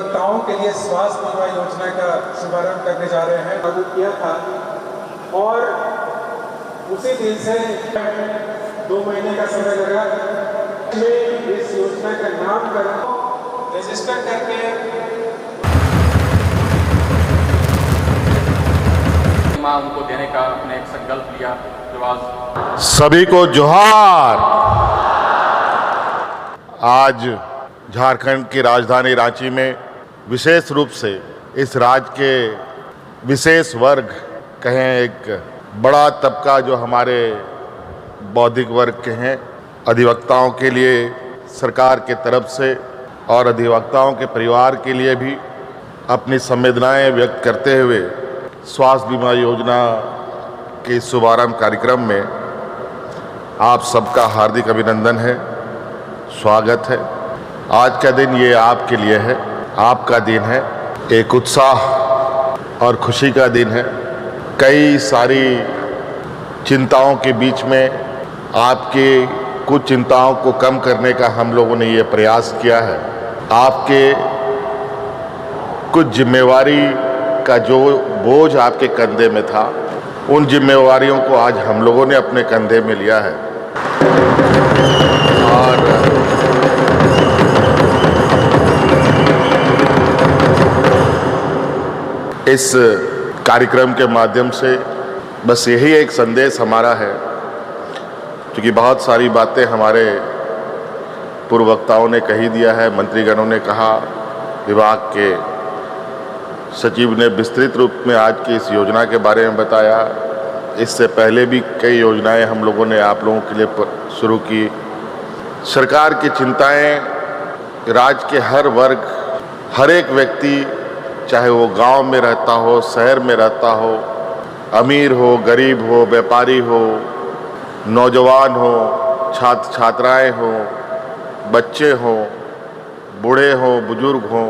अधिवक्ताओं के लिए स्वास्थ्य बीमा योजना का शुभारंभ करने जा रहे हैं। लागू किया था और उसी दिन से 2 महीने का समय लगा में इस योजना का नामकरण रजिस्टर करके उनको देने का अपने एक संकल्प लिया। जो आज सभी को जोहार। आज झारखंड की राजधानी रांची में विशेष रूप से इस राज्य के विशेष वर्ग कहें, एक बड़ा तबका जो हमारे बौद्धिक वर्ग के हैं, अधिवक्ताओं के लिए सरकार के तरफ से और अधिवक्ताओं के परिवार के लिए भी अपनी संवेदनाएं व्यक्त करते हुए स्वास्थ्य बीमा योजना के शुभारंभ कार्यक्रम में आप सबका हार्दिक अभिनंदन है, स्वागत है। आज का दिन ये आपके लिए है, आपका दिन है, एक उत्साह और खुशी का दिन है। कई सारी चिंताओं के बीच में आपके कुछ चिंताओं को कम करने का हम लोगों ने ये प्रयास किया है। आपके कुछ जिम्मेवारी का जो बोझ आपके कंधे में था, उन जिम्मेवारियों को आज हम लोगों ने अपने कंधे में लिया है और इस कार्यक्रम के माध्यम से बस यही एक संदेश हमारा है, क्योंकि बहुत सारी बातें हमारे पूर्व वक्ताओं ने कही दिया है, मंत्रीगणों ने कहा, विभाग के सचिव ने विस्तृत रूप में आज की इस योजना के बारे में बताया। इससे पहले भी कई योजनाएं हम लोगों ने आप लोगों के लिए शुरू की। सरकार की चिंताएं राज्य के हर वर्ग, हर एक व्यक्ति, चाहे वो गांव में रहता हो, शहर में रहता हो, अमीर हो, गरीब हो, व्यापारी हो, नौजवान हो, छात्र छात्राएं हो, बच्चे हो, बूढ़े हो, बुजुर्ग हो,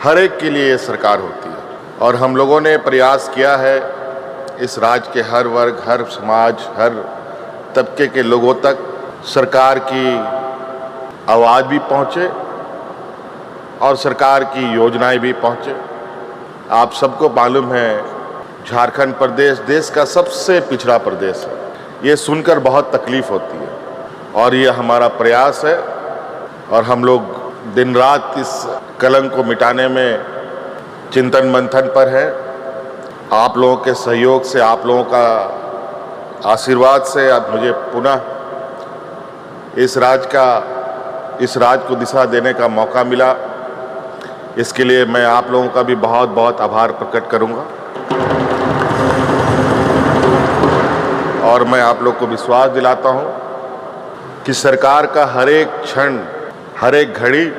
हर एक के लिए ये सरकार होती है। और हम लोगों ने प्रयास किया है इस राज्य के हर वर्ग, हर समाज, हर तबके के लोगों तक सरकार की आवाज़ भी पहुँचे और सरकार की योजनाएं भी पहुँचे। आप सबको मालूम है, झारखंड प्रदेश देश का सबसे पिछड़ा प्रदेश है। ये सुनकर बहुत तकलीफ होती है और ये हमारा प्रयास है और हम लोग दिन रात इस कलंक को मिटाने में चिंतन मंथन पर है। आप लोगों के सहयोग से, आप लोगों का आशीर्वाद से अब मुझे पुनः इस राज्य को दिशा देने का मौका मिला। इसके लिए मैं आप लोगों का भी बहुत बहुत आभार प्रकट करूंगा और मैं आप लोग को विश्वास दिलाता हूं कि सरकार का हर एक क्षण, हर एक घड़ी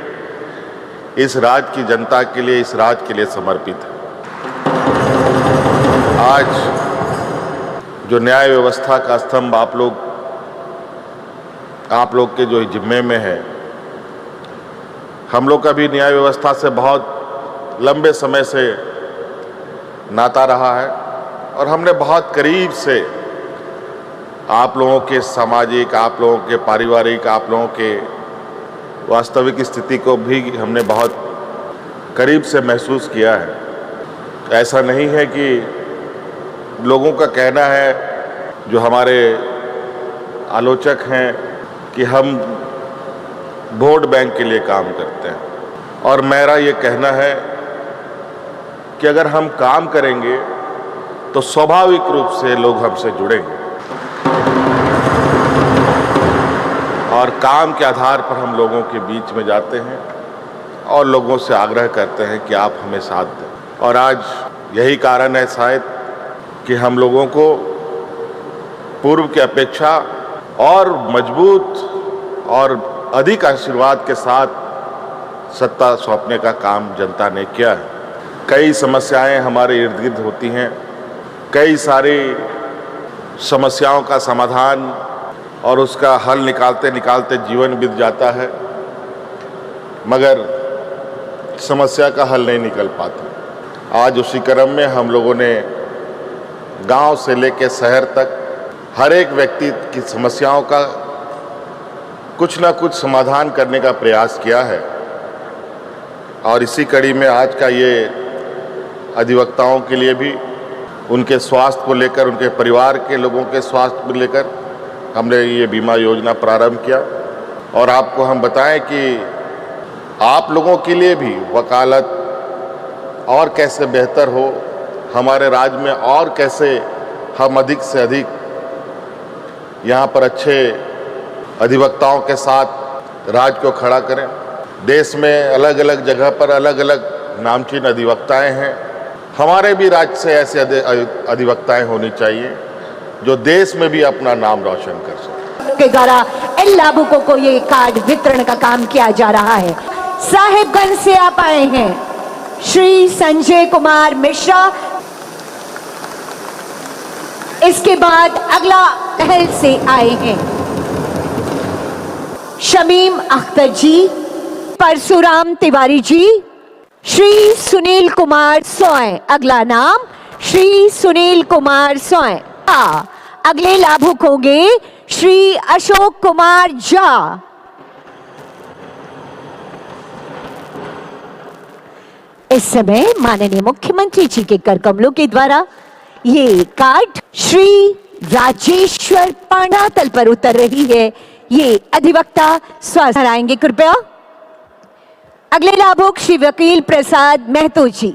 इस राज्य की जनता के लिए, इस राज्य के लिए समर्पित है। आज जो न्याय व्यवस्था का स्तंभ आप लोग के जो जिम्मे में है, हम लोग का भी न्याय व्यवस्था से बहुत लंबे समय से नाता रहा है और हमने बहुत करीब से आप लोगों के सामाजिक, आप लोगों के पारिवारिक, आप लोगों के वास्तविक स्थिति को भी हमने बहुत करीब से महसूस किया है। ऐसा नहीं है कि लोगों का कहना है, जो हमारे आलोचक हैं, कि हम वोट बैंक के लिए काम करते हैं, और मेरा ये कहना है कि अगर हम काम करेंगे तो स्वाभाविक रूप से लोग हमसे जुड़ेंगे और काम के आधार पर हम लोगों के बीच में जाते हैं और लोगों से आग्रह करते हैं कि आप हमें साथ दें। और आज यही कारण है शायद कि हम लोगों को पूर्व की अपेक्षा और मजबूत और अधिक आशीर्वाद के साथ सत्ता सौंपने का काम जनता ने किया है। कई समस्याएं हमारे इर्द गिर्द होती हैं, कई सारी समस्याओं का समाधान और उसका हल निकालते निकालते जीवन बीत जाता है, मगर समस्या का हल नहीं निकल पाता। आज उसी क्रम में हम लोगों ने गांव से लेकर शहर तक हर एक व्यक्ति की समस्याओं का कुछ ना कुछ समाधान करने का प्रयास किया है। और इसी कड़ी में आज का ये अधिवक्ताओं के लिए भी उनके स्वास्थ्य को लेकर, उनके परिवार के लोगों के स्वास्थ्य को लेकर हमने ये बीमा योजना प्रारंभ किया। और आपको हम बताएं कि आप लोगों के लिए भी वकालत और कैसे बेहतर हो, हमारे राज्य में और कैसे हम अधिक से अधिक यहाँ पर अच्छे अधिवक्ताओं के साथ राज्य को खड़ा करें। देश में अलग अलग जगह पर अलग अलग नामचीन अधिवक्ताएं हैं, हमारे भी राज्य से ऐसे अधिवक्ताएं होनी चाहिए जो देश में भी अपना नाम रोशन कर सकें। के द्वारा इन लाभुकों को ये कार्ड वितरण का काम किया जा रहा है। साहिबगंज से आप आए हैं श्री संजय कुमार मिश्रा। इसके बाद अगला महल से आए हैं शमीम अख्तर जी, परशुराम तिवारी जी, श्री सुनील कुमार सोय। अगला नाम श्री सुनील कुमार सोय। अगले लाभुक होंगे श्री अशोक कुमार झा। इस समय माननीय मुख्यमंत्री जी के कर कमलों के द्वारा ये कार्ड श्री राजेश्वर पांडातल पर उतर रही है। ये अधिवक्ता स्वास्थ्य आएंगे कृपया। अगले लाभुक श्री वकील प्रसाद महतो जी।